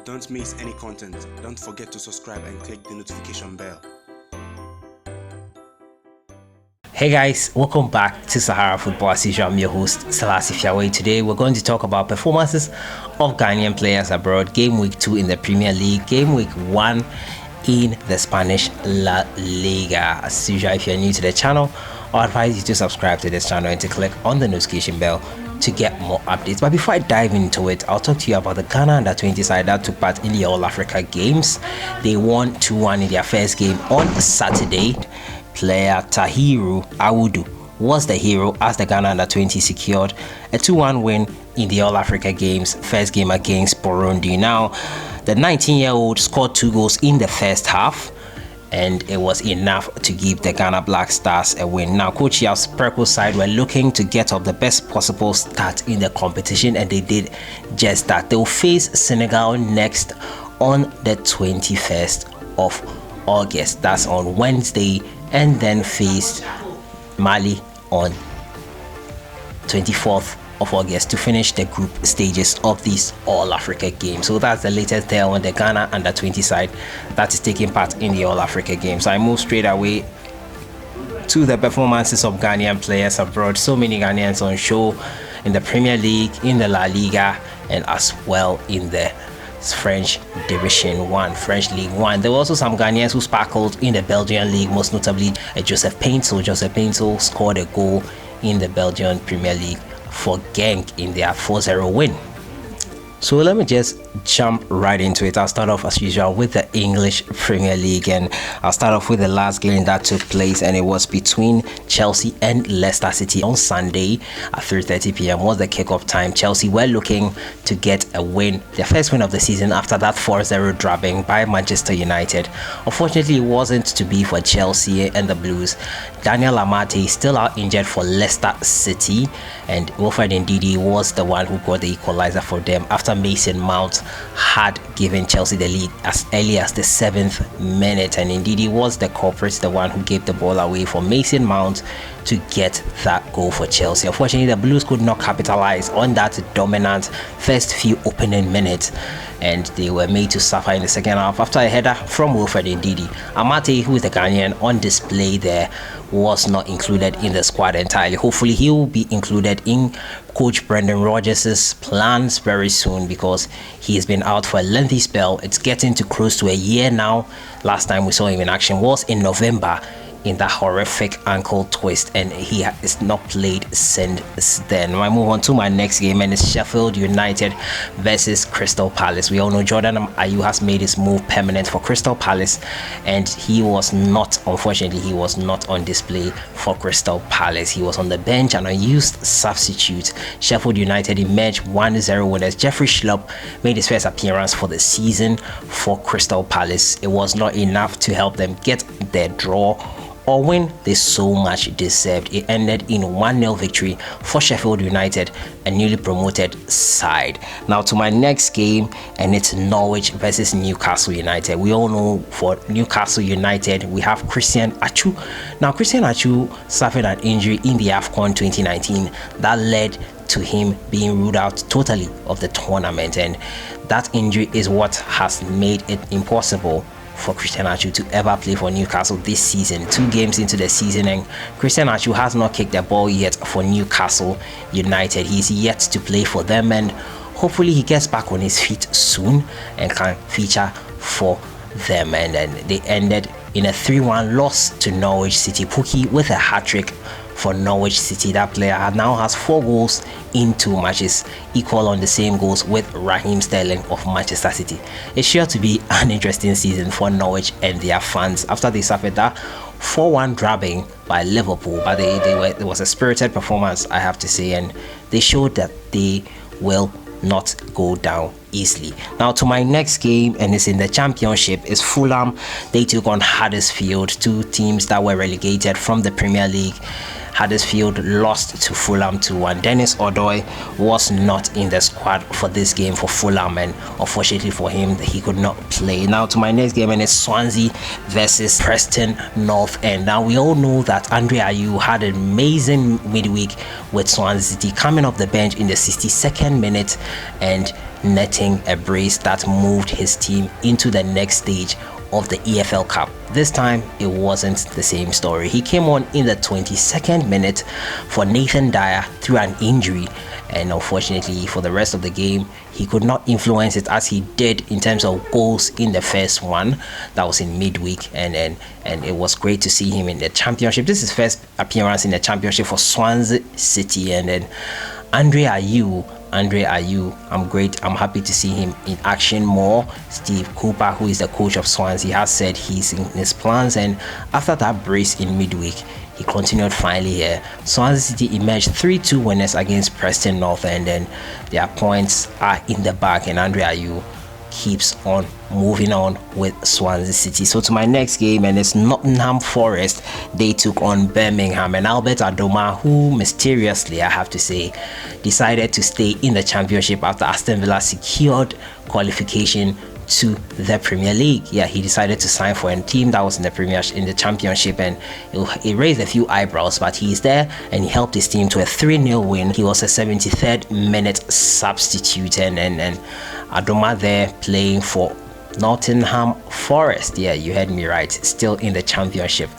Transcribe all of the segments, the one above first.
Don't miss any content. Don't forget to subscribe and click the notification bell. Hey guys, welcome back to Sahara Football. As usual, I'm your host, Selassie Fiawe. Today we're going to talk about performances of Ghanaian players abroad. Game week 2 in the Premier League, game week 1 in the Spanish La Liga. As usual, if you're new to the channel, I advise you to subscribe to this channel and to click on the notification bell to get more updates. But before I dive into it, I'll talk to you about the Ghana Under-20 side that took part in the All Africa Games. They won 2-1 in their first game on Saturday. Player Tahiru Ayew was the hero as the Ghana Under-20 secured a 2-1 win in the All Africa Games first game against Burundi. Now, the 19-year-old scored 2 goals in the first half, and it was enough to give the Ghana Black Stars a win. Now, Coach Yav's Perko side were looking to get up the best possible start in the competition, and they did just that. They'll face Senegal next on the 21st of August. That's on Wednesday, and then face Mali on 24th of August to finish the group stages of these All Africa Games. So that's the latest there on the Ghana Under-20 side that is taking part in the All Africa Games. So I move straight away to the performances of Ghanaian players abroad. So many Ghanaians on show in the Premier League, in the La Liga, and as well in the French Division 1, French League 1. There were also some Ghanaians who sparkled in the Belgian League, most notably Joseph Painstill. Joseph Painstill scored a goal in the Belgian Premier League for Genk in their 4-0 win. So let me just jump right into it. I'll start off as usual with the English Premier League, and I'll start off with the last game that took place, and it was between Chelsea and Leicester City on Sunday at 3:30 p.m. was the kickoff time. Chelsea were looking to get a win, their first win of the season after that 4-0 drubbing by Manchester United. Unfortunately, it wasn't to be for Chelsea and the Blues. Daniel Amate is still out injured for Leicester City, and Wilfred Ndidi was the one who got the equalizer for them after Mason Mount had given Chelsea the lead as early as the 7th minute, and Ndidi was the culprit, the one who gave the ball away for Mason Mount to get that goal for Chelsea. Unfortunately, the Blues could not capitalize on that dominant first few opening minutes, and they were made to suffer in the second half after a header from Wilfred Ndidi. Amate, who is the Ghanaian on display there, was not included in the squad entirely. Hopefully he will be included in Coach Brendan Rodgers' plans very soon, because he has been out for a lengthy spell. It's getting to close to a year now. Last time we saw him in action was in November in that horrific ankle twist, and he has not played since then. I move on to my next game, and it's Sheffield United versus Crystal Palace. We all know Jordan Ayew has made his move permanent for Crystal Palace, and he was not, unfortunately, he was not on display for Crystal Palace. He was on the bench, an unused substitute. Sheffield United emerged 1-0 winners. Jeffrey Schlupp made his first appearance for the season for Crystal Palace. It was not enough to help them get their draw or win they so much deserved. It ended in 1-0 victory for Sheffield United, a newly promoted side. Now to my next game, and it's Norwich versus Newcastle United. We all know for Newcastle United we have Christian Ayew. Now Christian Ayew suffered an injury in the AFCON 2019 that led to him being ruled out totally of the tournament, and that injury is what has made it impossible for Christian Ayew to ever play for Newcastle this season. 2 games into the season, and Christian Ayew has not kicked the ball yet for Newcastle United. He's yet to play for them, and hopefully he gets back on his feet soon and can feature for them. And then they ended in a 3-1 loss to Norwich City. Pukki with a hat-trick for Norwich City. That player now has 4 goals in 2 matches, equal on the same goals with Raheem Sterling of Manchester City. It's sure to be an interesting season for Norwich and their fans after they suffered that 4-1 drubbing by Liverpool, but it was a spirited performance, I have to say, and they showed that they will not go down easily. Now to my next game, and it's in the Championship, is Fulham. They took on Huddersfield, 2 teams that were relegated from the Premier League. Huddersfield lost to Fulham 2-1. Dennis Odoi was not in the squad for this game for Fulham, and unfortunately for him, he could not play. Now to my next game, and it's Swansea versus Preston North End. Now we all know that Andre Ayew had an amazing midweek with Swansea City, coming off the bench in the 62nd minute, and netting a brace that moved his team into the next stage of the EFL Cup. This time it wasn't the same story. He came on in the 22nd minute for Nathan Dyer through an injury, and unfortunately for the rest of the game he could not influence it as he did in terms of goals in the first one that was in midweek, and it was great to see him in the championship. This is his first appearance in the championship for Swansea City. And then Andre Ayew, I'm happy to see him in action more. Steve Cooper, who is the coach of Swansea, has said he's in his plans, and after that brace in midweek he continued finally here. Swansea City emerged 3-2 winners against Preston North, and then their points are in the bag, and Andre Ayew keeps on moving on with Swansea City. So to my next game, and it's Nottingham Forest. They took on Birmingham, and Albert Adoma, who mysteriously, I have to say, decided to stay in the championship after Aston Villa secured qualification to the Premier League. Yeah, he decided to sign for a team that was in the championship, and it raised a few eyebrows, but he's there and he helped his team to a 3-0 win. He was a 73rd minute substitute, and Adoma there playing for Nottingham Forest. Yeah, you heard me right, still in the championship.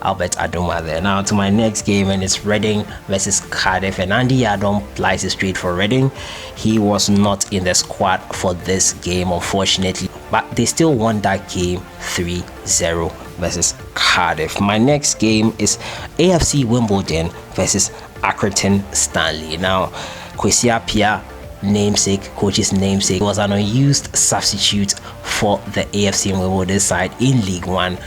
Albert Adoma there. Now to my next game, and it's Reading versus Cardiff, and Andy Yadom plies it straight for Reading. He was not in the squad for this game, unfortunately, but they still won that game 3-0 versus Cardiff. My next game is AFC Wimbledon versus Accrington Stanley. Now Kwesi Appiah, coach's namesake, was an unused substitute for the AFC Wimbledon side in League One.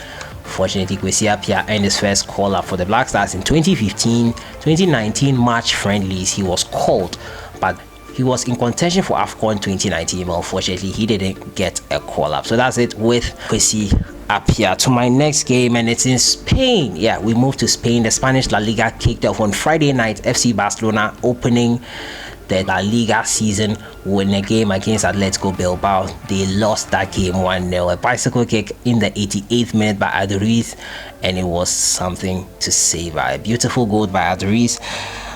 Fortunately, Kwesi Appiah earned his first call-up for the Black Stars in 2015-2019 March friendlies. He was called, but he was in contention for AFCON 2019, but unfortunately he didn't get a call-up. So that's it with Kwesi Appiah. To my next game, and it's in Spain. Yeah, we moved to Spain. The Spanish La Liga kicked off on Friday night. FC Barcelona opening the La Liga season win a game against Atletico Bilbao. They lost that game 1-0. A bicycle kick in the 88th minute by Aduriz, and it was something to savor. A beautiful goal by Aduriz.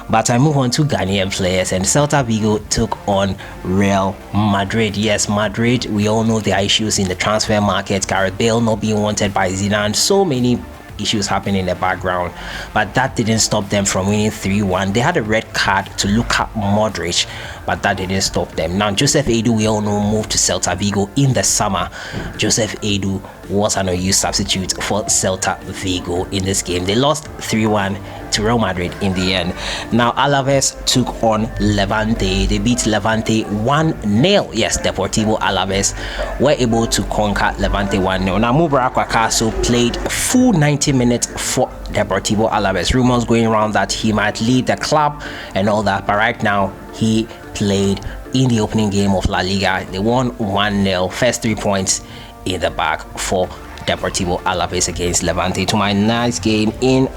But I move on to Ghanaian players, and Celta Vigo took on Real Madrid. Yes, Madrid, we all know their issues in the transfer market. Gareth Bale not being wanted by Zidane. So many issues happening in the background, but that didn't stop them from winning 3-1. They had a red card to Luka Modric, but that didn't stop them. Now Joseph Ayew, we all know, moved to Celta Vigo in the summer. Joseph Ayew was an unused substitute for Celta Vigo in this game. They lost 3-1 to Real Madrid in the end. Now Alaves took on Levante. They beat Levante 1-0. Yes, Deportivo Alaves were able to conquer Levante 1-0. Now Mubarak Wakaso played full 90 minutes for Deportivo Alaves. Rumors going around that he might leave the club and all that, but right now he played in the opening game of La Liga. They won 1-0. First 3 points in the bag for Deportivo Alaves against Levante. To my next game in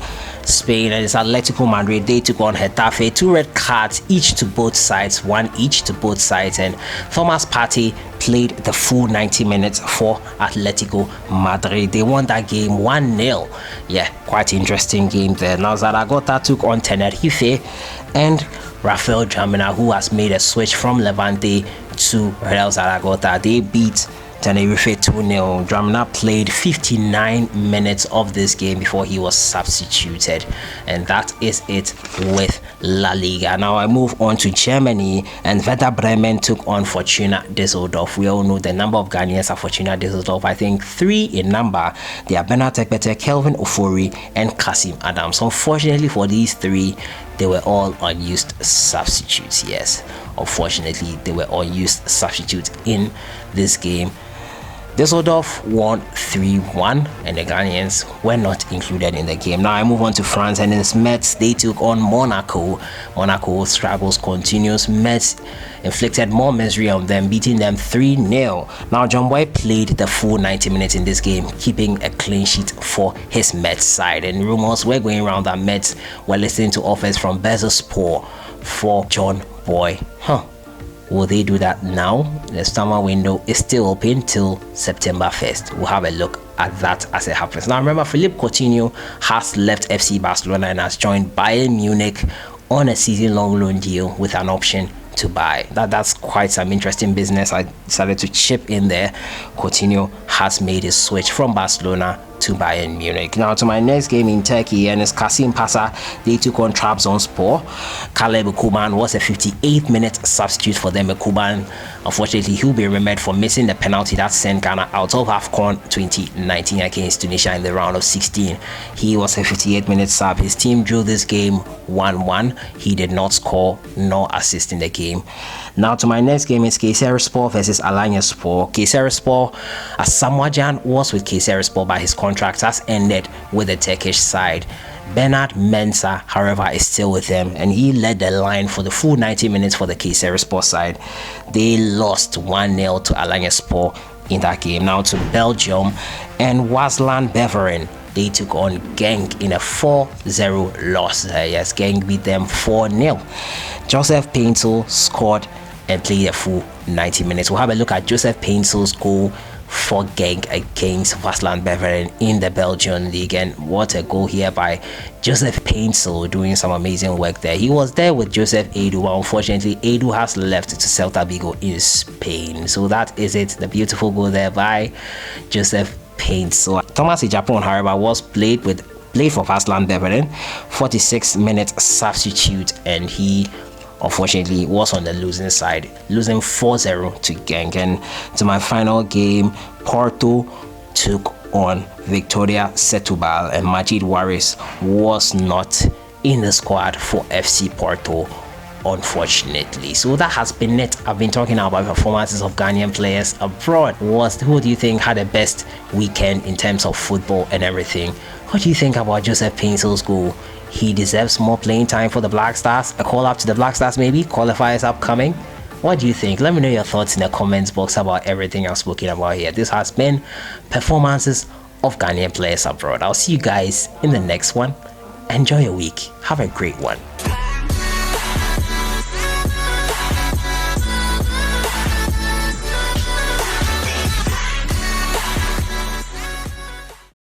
Spain, and it's Atletico Madrid. They took on Getafe. 2 red cards each to both sides, 1 each to both sides, and Thomas Partey played the full 90 minutes for Atletico Madrid. They won that game 1-0. Yeah, quite interesting game there. Now Zaragoza took on Tenerife, and Rafael Jamina, who has made a switch from Levante to Real Zaragoza, they beat Tenerife 2-0. Dramina played 59 minutes of this game before he was substituted, and that is it with La Liga. Now I move on to Germany, and Werder Bremen took on Fortuna Düsseldorf. We all know the number of Ghanaians at Fortuna Düsseldorf. I think 3 in number. They are Bernard Tekbete, Kelvin Ofori, and Kasim Adams. Unfortunately for these 3, they were all unused substitutes. Yes, unfortunately they were unused substitutes in this game. Düsseldorf won 3-1, and the Ghanaians were not included in the game. Now I move on to France, and it's Metz. They took on Monaco. Monaco struggles continues. Metz inflicted more misery on them, beating them 3-0. Now John Boy played the full 90 minutes in this game, keeping a clean sheet for his Metz side. And rumors were going around that Metz were listening to offers from Bezerspoor for John Boy. Will they do that now? The summer window is still open till September 1st. We'll have a look at that as it happens. Now remember, Philippe Coutinho has left FC Barcelona and has joined Bayern Munich on a season-long loan deal with an option to buy. That's quite some interesting business. I decided to chip in there. Coutinho has made his switch from Barcelona to Bayern Munich. Now to my next game in Turkey, and it's Kasim Pasa. They took on Trabzonspor. Caleb Kuban was a 58th minute substitute for them. Kuban, unfortunately, he'll be remembered for missing the penalty that sent Ghana out of AFCON 2019 against Tunisia in the round of 16. He was a 58th minute sub. His team drew this game 1-1. He did not score nor assist in the game. Now to my next game is Kayserispor versus Alanyaspor. Kayserispor, Asamoah Gyan was with Kayserispor, but his contract has ended with the Turkish side. Bernard Mensah, however, is still with them, and he led the line for the full 90 minutes for the Kayserispor side. They lost 1-0 to Alanyaspor in that game. Now to Belgium, and Waslan Beveren. They took on Genk in a 4-0 loss. Yes, Genk beat them 4-0. Joseph Painstill scored and played a full 90 minutes. We'll have a look at Joseph Painstill's goal for Genk against Waslan Beveren in the Belgian League. And what a goal here by Joseph Painstill, doing some amazing work there. He was there with Joseph Ayew, but unfortunately Ayew has left to Celta Vigo in Spain. So that is it, the beautiful goal there by Joseph Painstill. Thomas Ijapon, however, was played for Waslan Beveren, 46 minutes substitute, and he unfortunately was on the losing side, losing 4-0 to Genk. And to my final game, Porto took on Victoria Setúbal, and Majid Waris was not in the squad for FC Porto, unfortunately. So that has been it. I've been talking about performances of Ghanaian players abroad. Who do you think had the best weekend in terms of football and everything? What do you think about Joseph Paintstill's goal? He deserves more playing time for the Black Stars. A call up to the Black Stars, maybe? Qualifiers upcoming? What do you think? Let me know your thoughts in the comments box about everything I've spoken about here. This has been performances of Ghanaian players abroad. I'll see you guys in the next one. Enjoy your week. Have a great one.